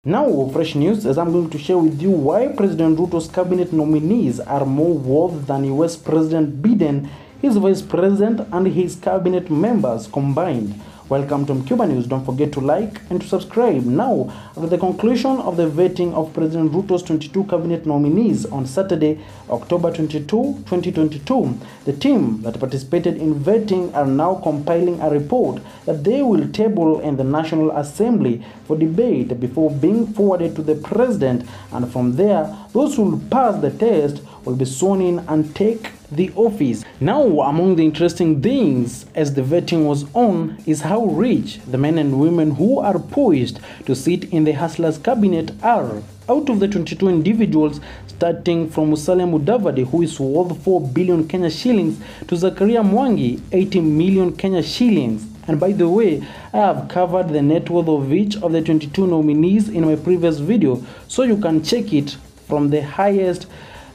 Now, fresh news, as I'm going to share with you why President Ruto's cabinet nominees are more worth than US President Biden, his vice president, and his cabinet members combined. Welcome to Cuba News. Don't forget to like and to subscribe. Now, after the conclusion of the vetting of President Ruto's 22 cabinet nominees on Saturday, October 22, 2022, the team that participated in vetting are now compiling a report that they will table in the National Assembly for debate before being forwarded to the president, and from there, those who will pass the test will be sworn in and take the office. Now, among the interesting things as the vetting was on is how rich the men and women who are poised to sit in the Hustler's cabinet are. Out of the 22 individuals, starting from Musalia Mudavadi, who is worth 4 billion Kenya shillings, to Zakaria Mwangi, 80 million Kenya shillings. And by the way, I have covered the net worth of each of the 22 nominees in my previous video, so you can check it from the highest,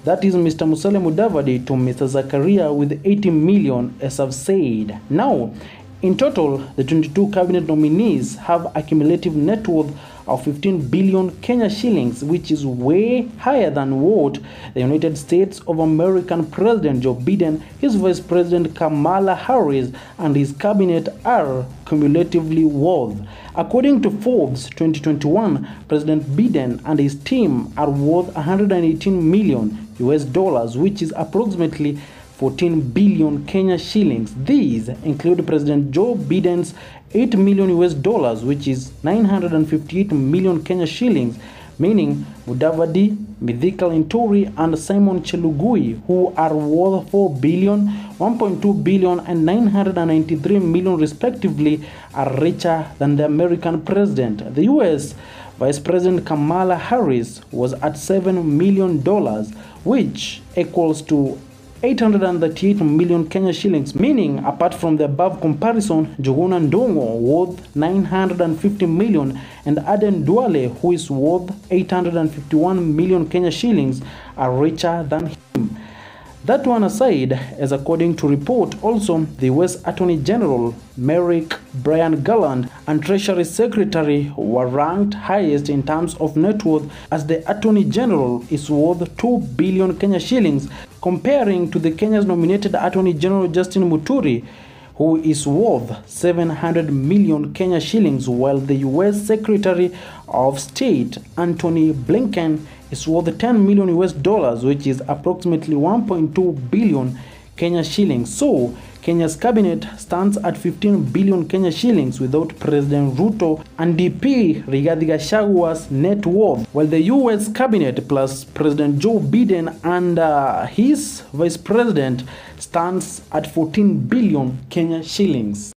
that is Mr. Musalia Mudavadi, to Mr. Zakaria with 80 million, as I've said. Now, in total, the 22 cabinet nominees have a cumulative net worth of 15 billion Kenya shillings, which is way higher than what the United States of American President Joe Biden, his Vice President Kamala Harris, and his cabinet are cumulatively worth. According to Forbes 2021, President Biden and his team are worth 118 million US dollars, which is approximately 14 billion Kenya shillings. These include President Joe Biden's 8 million US dollars, which is 958 million Kenya shillings, meaning Mudavadi, Mithika Linturi, and Simon Chelugui, who are worth 4 billion, 1.2 billion, and 993 million respectively, are richer than the American president. The US Vice President Kamala Harris was at $7 million, which equals to 838 million Kenya shillings, meaning apart from the above comparison, Njuguna Ndongo worth 950 million and Aden Duale, who is worth 851 million Kenya shillings, are richer than him. That one aside, as according to report, also the US Attorney General Merrick Brian Garland and Treasury Secretary were ranked highest in terms of net worth, as the Attorney General is worth 2 billion Kenya shillings, comparing to the Kenya's nominated Attorney General Justin Muturi, who is worth 700 million Kenya shillings, while the US Secretary of State Antony Blinken is worth 10 million US dollars, which is approximately 1.2 billion Kenya shillings. So Kenya's cabinet stands at 15 billion Kenya shillings without President Ruto and DP Rigathi Gachagua's net worth, while the US cabinet plus President Joe Biden and his vice president stands at 14 billion Kenya shillings.